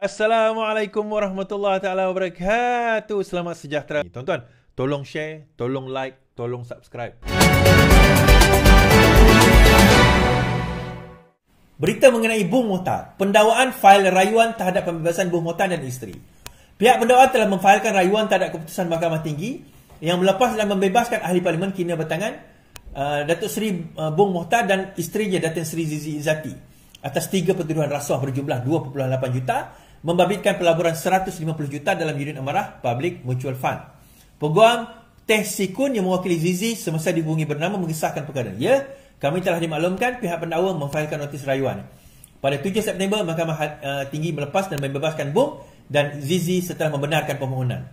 Assalamualaikum warahmatullahi taala wabarakatuh. Selamat sejahtera. Tuan-tuan, tolong share, tolong like, tolong subscribe. Berita mengenai Bung Mohtar, pendakwaan fail rayuan terhadap pembebasan Bung Mohtar dan isteri. Pihak pendakwa telah memfailkan rayuan terhadap keputusan Mahkamah Tinggi yang melepas dan membebaskan ahli parlimen kina bertangan Datuk Seri Bung Mohtar dan isterinya Datin Seri Zizi Izzati atas 3 pertuduhan rasuah berjumlah 2.8 juta membabitkan pelaburan 150 juta dalam unit amarah Public Mutual Fund. Peguam Teh Sikun yang mewakili Zizi semasa dihubungi bernama mengisahkan perkara. Ya, kami telah dimaklumkan pihak pendakwa memfailkan notis rayuan. Pada 7 September, Mahkamah Tinggi melepas dan membebaskan Bung dan Zizi setelah membenarkan permohonan.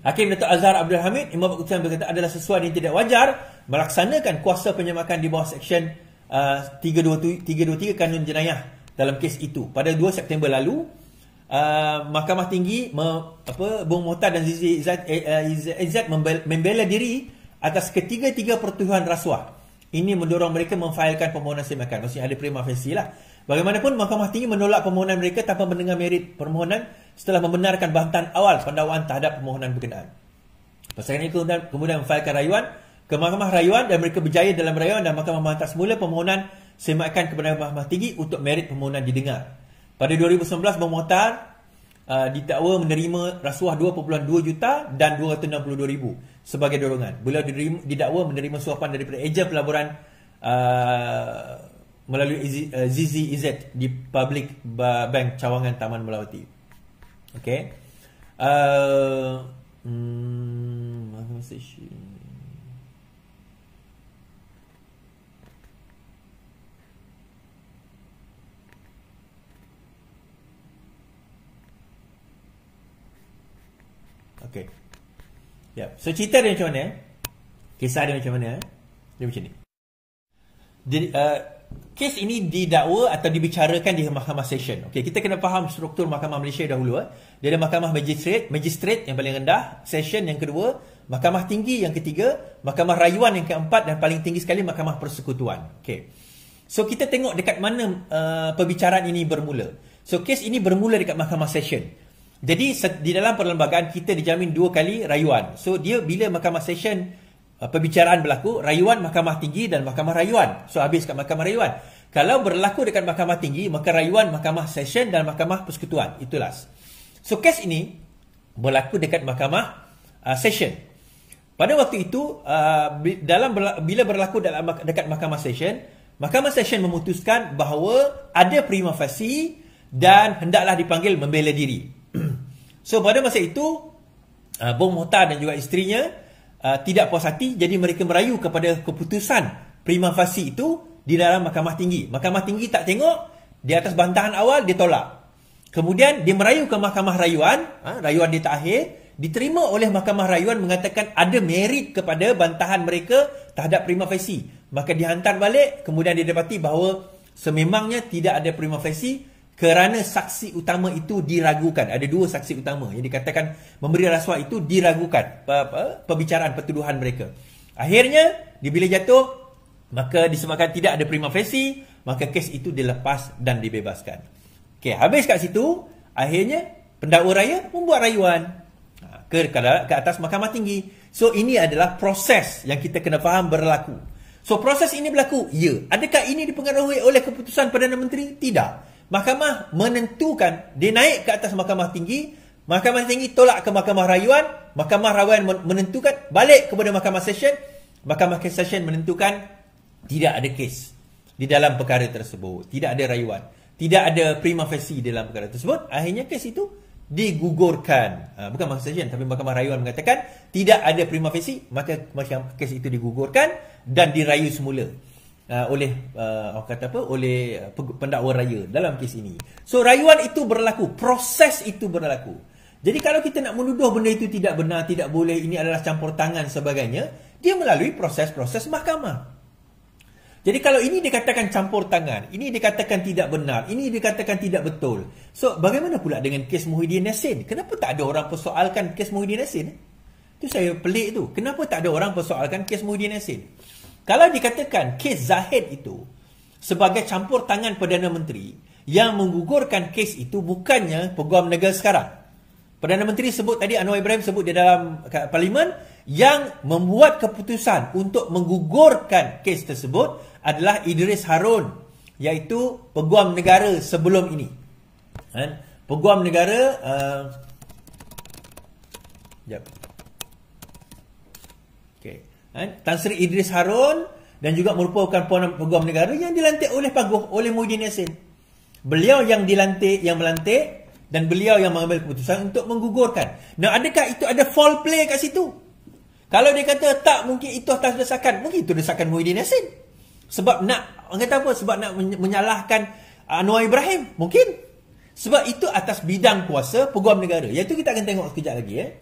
Hakim Datuk Azhar Abdul Hamid yang membuat keputusan berkata adalah sesuai dan tidak wajar melaksanakan kuasa penyemakan di bawah Seksyen 323 Kanun Jenayah dalam kes itu. Pada 2 September lalu, Mahkamah Tinggi Bung Mohtar dan Zizi Izzat membela diri atas ketiga-tiga pertuduhan rasuah. Ini mendorong mereka memfailkan permohonan semakan. Maksudnya ada prima facie lah. Bagaimanapun, Mahkamah Tinggi menolak permohonan mereka tanpa mendengar merit permohonan setelah membenarkan bantahan awal pendakwaan terhadap permohonan berkenaan. Pasangan ini kemudian memfailkan rayuan ke Mahkamah Rayuan dan mereka berjaya dalam rayuan dan Mahkamah menghantar semula permohonan semakan kepada Mahkamah Tinggi untuk merit permohonan didengar. Pada 2019, Bung Mohtar didakwa menerima rasuah 2.2 juta dan 262,000 sebagai dorongan. Beliau didakwa menerima suapan daripada ejen pelaburan melalui Zizi Izzat di Public Bank Cawangan Taman Melawati. Okey. Okey. Ya, so cerita dia macam mana? Kisah dia macam mana? Dia macam ni. Kes ini didakwa atau dibicarakan di Mahkamah Session. Okey, kita kena faham struktur Mahkamah Malaysia dahulu. Dia ada Mahkamah Magistrate yang paling rendah, Session yang kedua, Mahkamah Tinggi yang ketiga, Mahkamah Rayuan yang keempat dan paling tinggi sekali Mahkamah Persekutuan. Okey. So kita tengok dekat mana perbicaraan ini bermula. So kes ini bermula dekat Mahkamah Session. Jadi di dalam perlembagaan kita dijamin 2 kali rayuan. So dia bila Mahkamah Session perbicaraan berlaku, rayuan Mahkamah Tinggi dan Mahkamah Rayuan. So habis kat Mahkamah Rayuan. Kalau berlaku dekat Mahkamah Tinggi, maka rayuan Mahkamah Session dan Mahkamah Persekutuan. Itulah. So kes ini berlaku dekat Mahkamah Session. Pada waktu itu bila berlaku dekat Mahkamah Session memutuskan bahawa ada prima facie dan hendaklah dipanggil membela diri. So pada masa itu Bung Mohtar dan juga isterinya tidak puas hati, jadi mereka merayu kepada keputusan prima facie itu di dalam Mahkamah Tinggi. Mahkamah Tinggi tak tengok, di atas bantahan awal dia tolak. Kemudian dia merayu ke Mahkamah Rayuan, rayuan dia tak akhir, diterima oleh Mahkamah Rayuan mengatakan ada merit kepada bantahan mereka terhadap prima facie. Maka dihantar balik, kemudian didapati bahawa sememangnya tidak ada prima facie kerana saksi utama itu diragukan. Ada 2 saksi utama yang dikatakan memberi rasuah itu diragukan perbicaraan pertuduhan mereka. Akhirnya bila jatuh, maka disebabkan tidak ada prima facie, maka kes itu dilepas dan dibebaskan. Okey, habis kat situ, akhirnya pendakwa raya membuat rayuan ke atas Mahkamah Tinggi. So ini adalah proses yang kita kena faham berlaku. So proses ini berlaku. Ya, adakah ini dipengaruhi oleh keputusan Perdana Menteri? Tidak. Mahkamah menentukan, dia naik ke atas Mahkamah Tinggi, Mahkamah Tinggi tolak ke Mahkamah Rayuan, Mahkamah Rayuan menentukan balik kepada Mahkamah Session, Mahkamah Session menentukan tidak ada kes di dalam perkara tersebut, tidak ada rayuan, tidak ada prima facie dalam perkara tersebut. Akhirnya kes itu digugurkan. Bukan Mahkamah Session tapi Mahkamah Rayuan mengatakan tidak ada prima facie, maka kes itu digugurkan dan dirayu semula oleh pendakwa raya dalam kes ini. So rayuan itu berlaku, proses itu berlaku. Jadi kalau kita nak menuduh benda itu tidak benar, tidak boleh, ini adalah campur tangan sebagainya, dia melalui proses-proses mahkamah. Jadi kalau ini dikatakan campur tangan, ini dikatakan tidak benar, ini dikatakan tidak betul. So bagaimana pula dengan kes Muhyiddin Yassin? Kenapa tak ada orang persoalkan kes Muhyiddin Yassin? Itu saya pelik tu. Kenapa tak ada orang persoalkan kes Muhyiddin Yassin? Kalau dikatakan kes Zahid itu sebagai campur tangan Perdana Menteri yang menggugurkan kes itu bukannya Peguam Negara sekarang. Perdana Menteri sebut tadi, Anwar Ibrahim sebut di dalam parlimen, yang membuat keputusan untuk menggugurkan kes tersebut adalah Idris Harun, iaitu Peguam Negara sebelum ini. Peguam Negara Tan Sri Idris Harun, dan juga merupakan Peguam Negara yang dilantik oleh Muhyiddin Yassin. Beliau yang melantik, dan beliau yang mengambil keputusan untuk menggugurkan. Nah, adakah itu ada foul play kat situ? Kalau dia kata tak, mungkin itu atas desakan, mungkin itu desakan Muhyiddin Yassin. Sebab nak, orang kata apa? Sebab nak menyalahkan Anwar Ibrahim, mungkin. Sebab itu atas bidang kuasa Peguam Negara. Iaitu kita akan tengok sekejap lagi.